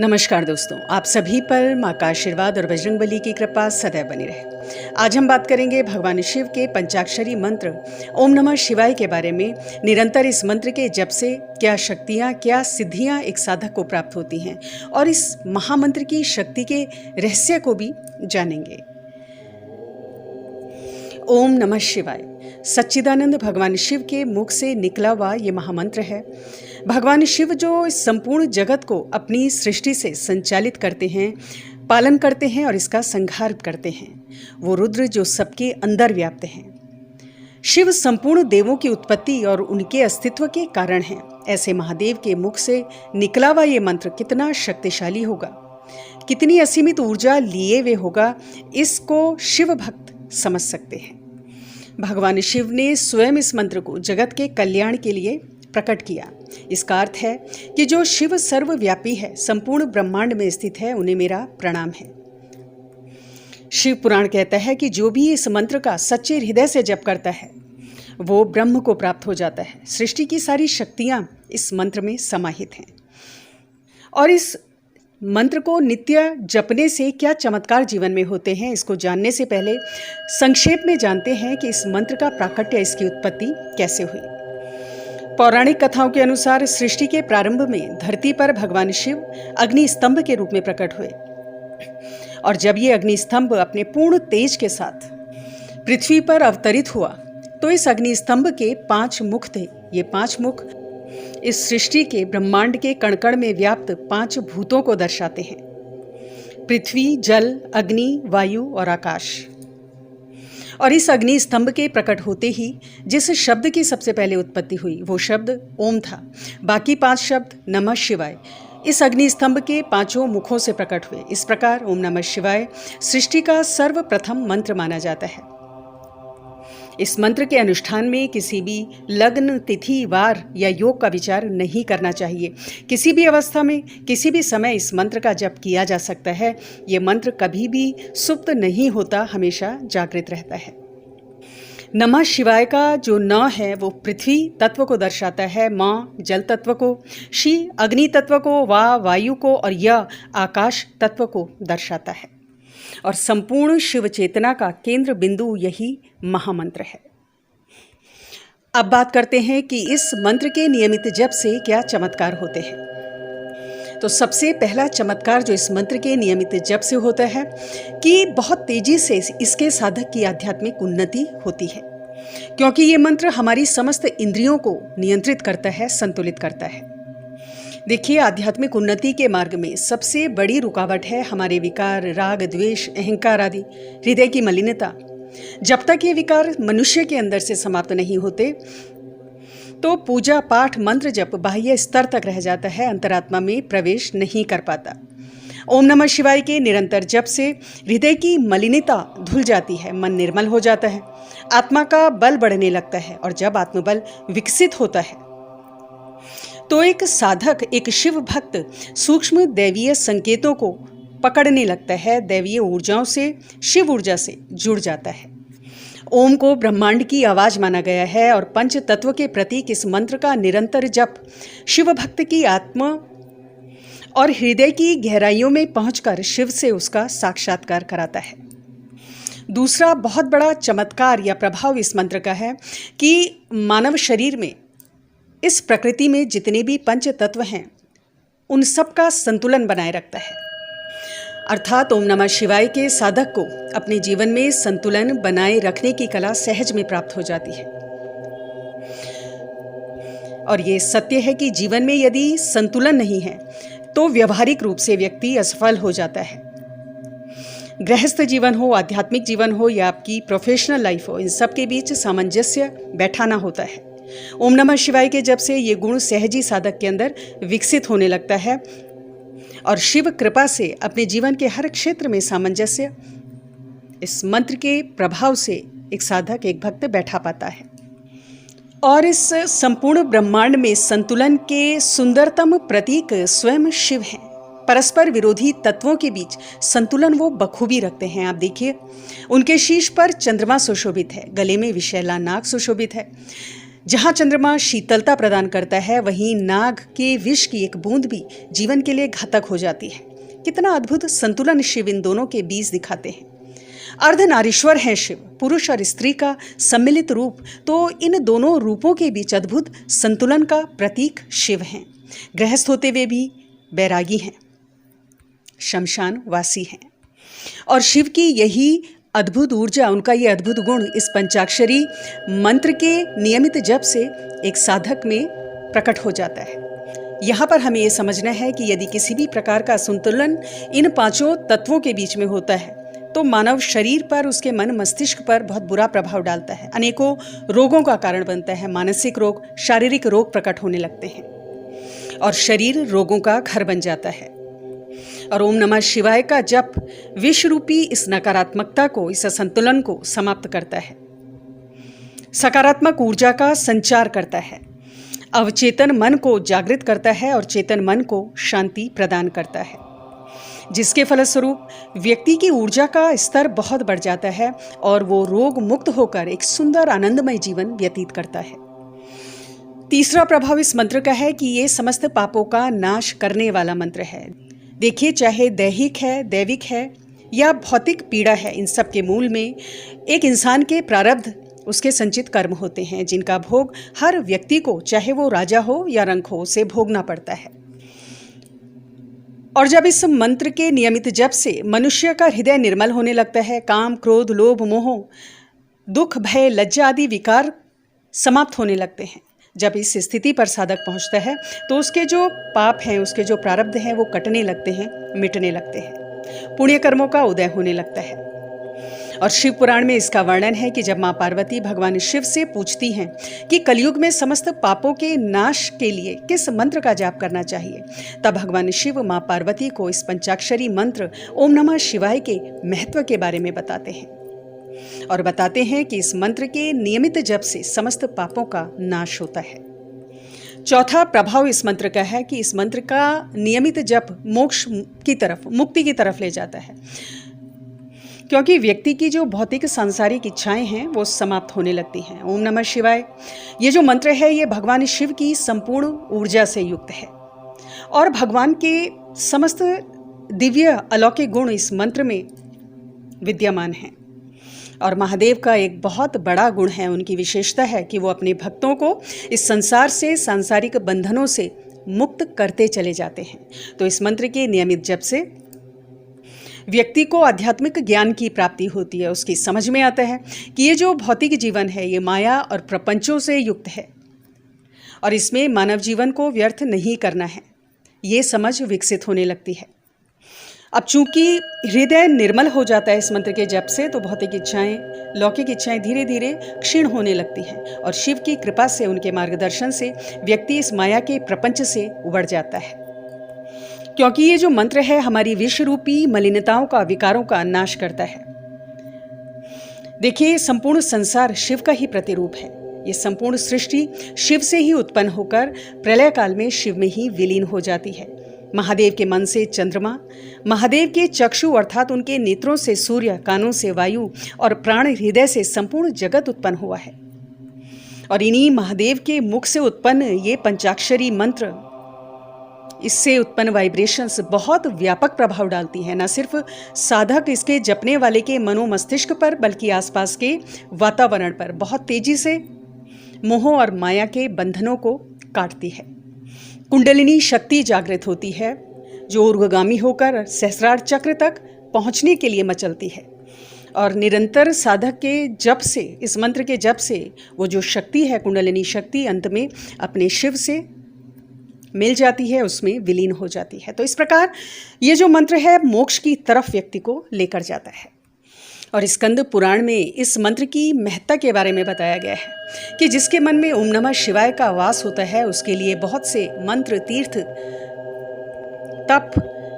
नमस्कार दोस्तों, आप सभी पर माँ का आशीर्वाद और बजरंगबली की कृपा सदैव बनी रहे। आज हम बात करेंगे भगवान शिव के पंचाक्षरी मंत्र ओम नमः शिवाय के बारे में। निरंतर इस मंत्र के जप से क्या शक्तियाँ, क्या सिद्धियाँ एक साधक को प्राप्त होती हैं और इस महामंत्र की शक्ति के रहस्य को भी जानेंगे। ओम नमः शिवाय सच्चिदानंद भगवान शिव के मुख से निकला हुआ ये महामंत्र है। भगवान शिव जो इस संपूर्ण जगत को अपनी सृष्टि से संचालित करते हैं, पालन करते हैं और इसका संहार करते हैं, वो रुद्र जो सबके अंदर व्याप्त हैं। शिव संपूर्ण देवों की उत्पत्ति और उनके अस्तित्व के कारण हैं। ऐसे महादेव के मुख से निकला हुआ ये मंत्र कितना शक्तिशाली होगा, कितनी असीमित ऊर्जा लिए हुए होगा, इसको शिव भक्त समझ सकते हैं। भगवान शिव ने स्वयं इस मंत्र को जगत के कल्याण के लिए प्रकट किया। इसका अर्थ है कि जो शिव सर्वव्यापी है, संपूर्ण ब्रह्मांड में स्थित है, उन्हें मेरा प्रणाम है। शिव पुराण कहता है कि जो भी इस मंत्र का सच्चे हृदय से जप करता है वो ब्रह्म को प्राप्त हो जाता है। सृष्टि की सारी शक्तियां इस मंत्र में समाहित हैं। और इस मंत्र को नित्य जपने से क्या चमत्कार जीवन में होते हैं, इसको जानने से पहले संक्षेप में जानते हैं कि इस मंत्र का प्राकट्य, इसकी उत्पत्ति कैसे हुई। पौराणिक कथाओं के अनुसार सृष्टि के प्रारंभ में धरती पर भगवान शिव अग्नि स्तंभ के रूप में प्रकट हुए और जब ये अग्नि स्तंभ अपने पूर्ण तेज के साथ पृथ्वी पर अवतरित हुआ तो इस अग्नि स्तंभ के 5 मुख थे। ये 5 मुख इस सृष्टि के ब्रह्मांड के कण-कण में व्याप्त 5 भूतों को दर्शाते हैं: पृथ्वी, जल, अग्नि, वायु और आकाश। और इस अग्नि स्तंभ के प्रकट होते ही जिस शब्द की सबसे पहले उत्पत्ति हुई वो शब्द ओम था। बाकी 5 शब्द नमः शिवाय इस अग्नि स्तंभ के 5 मुखों से प्रकट हुए। इस प्रकार ओम नमः शिवाय सृष्टि का सर्वप्रथम मंत्र माना जाता है। इस मंत्र के अनुष्ठान में किसी भी लग्न, तिथि, वार या योग का विचार नहीं करना चाहिए। किसी भी अवस्था में, किसी भी समय इस मंत्र का जप किया जा सकता है। ये मंत्र कभी भी सुप्त नहीं होता, हमेशा जागृत रहता है। नमः शिवाय का जो न है वो पृथ्वी तत्व को दर्शाता है, माँ जल तत्व को, शी अग्नि तत्व को, वा वायु को और य आकाश तत्व को दर्शाता है। और संपूर्ण शिव चेतना का केंद्र बिंदु यही महामंत्र है। अब बात करते हैं कि इस मंत्र के नियमित जप से क्या चमत्कार होते हैं। तो सबसे पहला चमत्कार जो इस मंत्र के नियमित जप से होता है कि बहुत तेजी से इसके साधक की आध्यात्मिक उन्नति होती है, क्योंकि ये मंत्र हमारी समस्त इंद्रियों को नियंत्रित करता है, संतुलित करता है। देखिए, आध्यात्मिक उन्नति के मार्ग में सबसे बड़ी रुकावट है हमारे विकार, राग, द्वेष, अहंकार आदि, हृदय की मलिनता। जब तक ये विकार मनुष्य के अंदर से समाप्त नहीं होते तो पूजा पाठ, मंत्र जप बाह्य स्तर तक रह जाता है, अंतरात्मा में प्रवेश नहीं कर पाता। ओम नमः शिवाय के निरंतर जप से हृदय की मलिनता धुल जाती है, मन निर्मल हो जाता है, आत्मा का बल बढ़ने लगता है। और जब आत्मबल विकसित होता है तो एक साधक, एक शिव भक्त सूक्ष्म दैवीय संकेतों को पकड़ने लगता है, दैवीय ऊर्जाओं से, शिव ऊर्जा से जुड़ जाता है। ओम को ब्रह्मांड की आवाज माना गया है और पंच तत्व के प्रतीक इस मंत्र का निरंतर जप शिव भक्त की आत्मा और हृदय की गहराइयों में पहुंचकर शिव से उसका साक्षात्कार कराता है। दूसरा बहुत बड़ा चमत्कार या प्रभाव इस मंत्र का है कि मानव शरीर में, इस प्रकृति में जितने भी पंच तत्व हैं उन सब का संतुलन बनाए रखता है। अर्थात ओम नमः शिवाय के साधक को अपने जीवन में संतुलन बनाए रखने की कला सहज में प्राप्त हो जाती है। और ये सत्य है कि जीवन में यदि संतुलन नहीं है तो व्यवहारिक रूप से व्यक्ति असफल हो जाता है। गृहस्थ जीवन हो, आध्यात्मिक जीवन हो या आपकी प्रोफेशनल लाइफ हो, इन सब के बीच सामंजस्य बैठाना होता है। ओम नमः शिवाय के जप से ये गुण सहजी साधक के अंदर विकसित होने लगता है और शिव कृपा से अपने जीवन के हर क्षेत्र में सामंजस्य, इस मंत्र के प्रभाव से एक साधक, एक भक्त बैठा पाता है। और इस संपूर्ण ब्रह्मांड में संतुलन के सुंदरतम प्रतीक स्वयं शिव हैं। परस्पर विरोधी तत्वों के बीच संतुलन वो बखूबी रखते हैं। आप देखिए, उनके शीश पर चंद्रमा सुशोभित है, गले में विशैला नाग सुशोभित है, जहाँ चंद्रमा शीतलता प्रदान करता है, वहीं नाग के विष की एक बूंद भी जीवन के लिए घातक हो जाती है। कितना अद्भुत संतुलन शिव इन दोनों के बीच दिखाते हैं। अर्धनारीश्वर हैं शिव, पुरुष और स्त्री का सम्मिलित रूप, तो इन दोनों रूपों के बीच अद्भुत संतुलन का प्रतीक शिव हैं। गृहस्थ होते हुए भी बैरागी हैं, शमशान वासी हैं, और शिव की यही अद्भुत ऊर्जा, उनका ये अद्भुत गुण इस पंचाक्षरी मंत्र के नियमित जप से एक साधक में प्रकट हो जाता है। यहाँ पर हमें ये समझना है कि यदि किसी भी प्रकार का संतुलन इन पांचों तत्वों के बीच में होता है तो मानव शरीर पर, उसके मन मस्तिष्क पर बहुत बुरा प्रभाव डालता है, अनेकों रोगों का कारण बनता है। मानसिक रोग, शारीरिक रोग प्रकट होने लगते हैं और शरीर रोगों का घर बन जाता है। और ओम नमः शिवाय का जप विष रूपी इस नकारात्मकता को, इस असंतुलन को समाप्त करता है, सकारात्मक ऊर्जा का संचार करता है, अवचेतन मन को जागृत करता है और चेतन मन को शांति प्रदान करता है, जिसके फलस्वरूप व्यक्ति की ऊर्जा का स्तर बहुत बढ़ जाता है और वो रोग मुक्त होकर एक सुंदर आनंदमय जीवन व्यतीत करता है। तीसरा प्रभाव इस मंत्र का है कि ये समस्त पापों का नाश करने वाला मंत्र है। देखिए, चाहे दैहिक है, दैविक है या भौतिक पीड़ा है, इन सब के मूल में एक इंसान के प्रारब्ध, उसके संचित कर्म होते हैं, जिनका भोग हर व्यक्ति को, चाहे वो राजा हो या रंक हो, उसे भोगना पड़ता है। और जब इस मंत्र के नियमित जप से मनुष्य का हृदय निर्मल होने लगता है, काम, क्रोध, लोभ, मोह, दुख, भय, लज्जा आदि विकार समाप्त होने लगते हैं। जब इस स्थिति पर साधक पहुंचता है तो उसके जो पाप हैं, उसके जो प्रारब्ध हैं, वो कटने लगते हैं, मिटने लगते हैं, पुण्य कर्मों का उदय होने लगता है। और शिव पुराण में इसका वर्णन है कि जब माँ पार्वती भगवान शिव से पूछती हैं कि कलयुग में समस्त पापों के नाश के लिए किस मंत्र का जाप करना चाहिए, तब भगवान शिव माँ पार्वती को इस पंचाक्षरी मंत्र ओम नमः शिवाय के महत्व के बारे में बताते हैं और बताते हैं कि इस मंत्र के नियमित जप से समस्त पापों का नाश होता है। चौथा प्रभाव इस मंत्र का है कि इस मंत्र का नियमित जप मोक्ष की तरफ, मुक्ति की तरफ ले जाता है, क्योंकि व्यक्ति की जो भौतिक सांसारिक इच्छाएं हैं वो समाप्त होने लगती हैं। ओम नमः शिवाय ये जो मंत्र है, ये भगवान शिव की संपूर्ण ऊर्जा से युक्त है और भगवान के समस्त दिव्य अलौकिक गुण इस मंत्र में विद्यमान हैं। और महादेव का एक बहुत बड़ा गुण है, उनकी विशेषता है कि वो अपने भक्तों को इस संसार से, सांसारिक बंधनों से मुक्त करते चले जाते हैं। तो इस मंत्र के नियमित जप से व्यक्ति को आध्यात्मिक ज्ञान की प्राप्ति होती है। उसकी समझ में आता है कि ये जो भौतिक जीवन है, ये माया और प्रपंचों से युक्त है और इसमें मानव जीवन को व्यर्थ नहीं करना है। ये समझ विकसित होने लगती है। अब चूंकि हृदय निर्मल हो जाता है इस मंत्र के जप से, तो भौतिक इच्छाएं, लौकिक इच्छाएं धीरे धीरे क्षीण होने लगती हैं और शिव की कृपा से, उनके मार्गदर्शन से व्यक्ति इस माया के प्रपंच से उबर जाता है, क्योंकि ये जो मंत्र है हमारी विष रूपी मलिनताओं का, विकारों का नाश करता है। देखिए, संपूर्ण संसार शिव का ही प्रतिरूप है। ये संपूर्ण सृष्टि शिव से ही उत्पन्न होकर प्रलय काल में शिव में ही विलीन हो जाती है। महादेव के मन से चंद्रमा, महादेव के चक्षु अर्थात उनके नेत्रों से सूर्य, कानों से वायु और प्राण हृदय से संपूर्ण जगत उत्पन्न हुआ है। और इन्हीं महादेव के मुख से उत्पन्न ये पंचाक्षरी मंत्र, इससे उत्पन्न वाइब्रेशंस बहुत व्यापक प्रभाव डालती हैं, न सिर्फ साधक इसके जपने वाले के मनो मस्तिष्क पर, बल्कि आसपास के वातावरण पर बहुत तेजी से मोह और माया के बंधनों को काटती है। कुंडलिनी शक्ति जागृत होती है, जो ऊर्ध्वगामी होकर सहस्रार चक्र तक पहुंचने के लिए मचलती है और निरंतर साधक के जप से, इस मंत्र के जप से वो जो शक्ति है, कुंडलिनी शक्ति, अंत में अपने शिव से मिल जाती है, उसमें विलीन हो जाती है। तो इस प्रकार ये जो मंत्र है मोक्ष की तरफ व्यक्ति को लेकर जाता है। और स्कंद पुराण में इस मंत्र की महत्ता के बारे में बताया गया है कि जिसके मन में ओम नमः शिवाय का वास होता है, उसके लिए बहुत से मंत्र, तीर्थ, तप,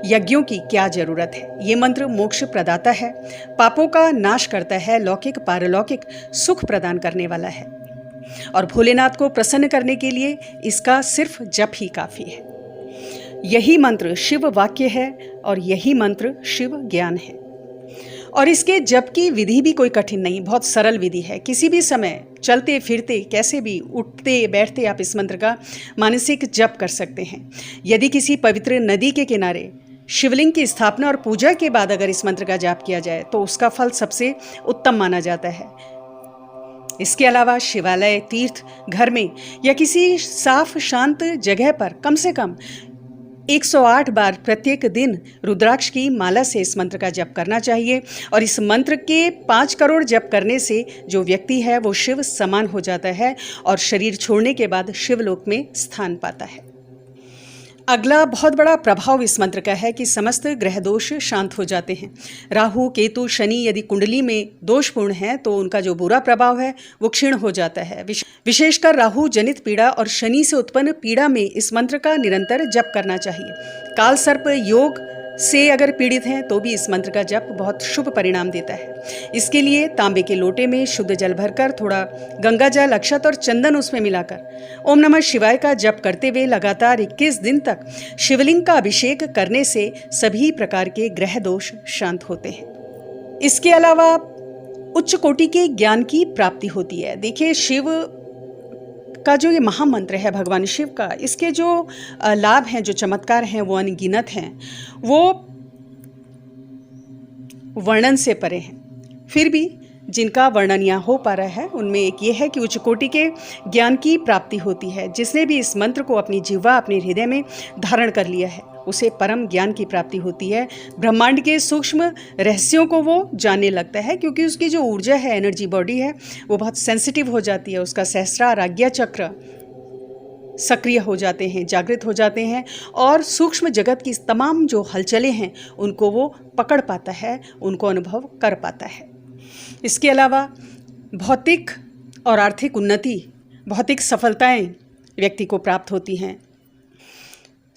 यज्ञों की क्या जरूरत है। ये मंत्र मोक्ष प्रदाता है, पापों का नाश करता है, लौकिक पारलौकिक सुख प्रदान करने वाला है और भोलेनाथ को प्रसन्न करने के लिए इसका सिर्फ जप ही काफी है। यही मंत्र शिव वाक्य है और यही मंत्र शिव ज्ञान है। और इसके जप की विधि भी कोई कठिन नहीं, बहुत सरल विधि है। किसी भी समय चलते फिरते कैसे भी उठते बैठते आप इस मंत्र का मानसिक जप कर सकते हैं। यदि किसी पवित्र नदी के किनारे शिवलिंग की स्थापना और पूजा के बाद अगर इस मंत्र का जाप किया जाए तो उसका फल सबसे उत्तम माना जाता है। इसके अलावा शिवालय, तीर्थ, घर में या किसी साफ शांत जगह पर कम से कम 108 बार प्रत्येक दिन रुद्राक्ष की माला से इस मंत्र का जप करना चाहिए। और इस मंत्र के 5 करोड़ जप करने से जो व्यक्ति है वो शिव समान हो जाता है और शरीर छोड़ने के बाद शिवलोक में स्थान पाता है। अगला बहुत बड़ा प्रभाव इस मंत्र का है कि समस्त ग्रह दोष शांत हो जाते हैं। राहु, केतु, शनि यदि कुंडली में दोषपूर्ण हैं तो उनका जो बुरा प्रभाव है वो क्षीण हो जाता है। विशेषकर राहु जनित पीड़ा और शनि से उत्पन्न पीड़ा में इस मंत्र का निरंतर जप करना चाहिए। काल सर्प योग से अगर पीड़ित हैं तो भी इस मंत्र का जप बहुत शुभ परिणाम देता है। इसके लिए तांबे के लोटे में शुद्ध जल भरकर थोड़ा गंगा जल, अक्षत और चंदन उसमें मिलाकर ओम नमः शिवाय का जप करते हुए लगातार 21 दिन तक शिवलिंग का अभिषेक करने से सभी प्रकार के ग्रह दोष शांत होते हैं। इसके अलावा उच्च कोटि के ज्ञान की प्राप्ति होती है। देखिए, शिव का जो ये महामंत्र है भगवान शिव का, इसके जो लाभ हैं, जो चमत्कार हैं वो अनगिनत हैं, वो वर्णन से परे हैं। फिर भी जिनका वर्णन यहाँ हो पा रहा है उनमें एक ये है कि उच्च कोटि के ज्ञान की प्राप्ति होती है। जिसने भी इस मंत्र को अपनी जिह्वा, अपने हृदय में धारण कर लिया है उसे परम ज्ञान की प्राप्ति होती है। ब्रह्मांड के सूक्ष्म रहस्यों को वो जानने लगता है, क्योंकि उसकी जो ऊर्जा है, एनर्जी बॉडी है, वो बहुत सेंसिटिव हो जाती है। उसका सहस्रार, आज्ञा चक्र सक्रिय हो जाते हैं, जागृत हो जाते हैं और सूक्ष्म जगत की तमाम जो हलचलें हैं उनको वो पकड़ पाता है, उनको अनुभव कर पाता है। इसके अलावा भौतिक और आर्थिक उन्नति, भौतिक सफलताएं व्यक्ति को प्राप्त होती हैं।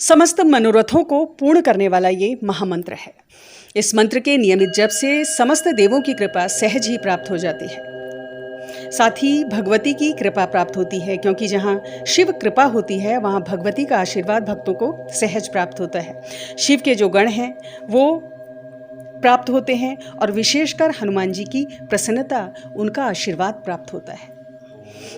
समस्त मनोरथों को पूर्ण करने वाला ये महामंत्र है। इस मंत्र के नियमित जप से समस्त देवों की कृपा सहज ही प्राप्त हो जाती है। साथ ही भगवती की कृपा प्राप्त होती है, क्योंकि जहाँ शिव कृपा होती है वहाँ भगवती का आशीर्वाद भक्तों को सहज प्राप्त होता है। शिव के जो गण हैं वो प्राप्त होते हैं और विशेषकर हनुमान जी की प्रसन्नता, उनका आशीर्वाद प्राप्त होता है।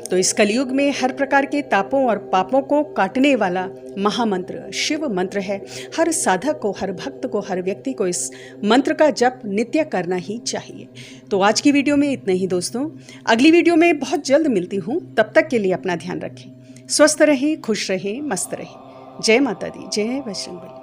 तो इस कलयुग में हर प्रकार के तापों और पापों को काटने वाला महामंत्र शिव मंत्र है। हर साधक को, हर भक्त को, हर व्यक्ति को इस मंत्र का जप नित्य करना ही चाहिए। तो आज की वीडियो में इतना ही दोस्तों। अगली वीडियो में बहुत जल्द मिलती हूँ। तब तक के लिए अपना ध्यान रखें, स्वस्थ रहें, खुश रहें, मस्त रहें। जय माता दी, जय बजरंगबली।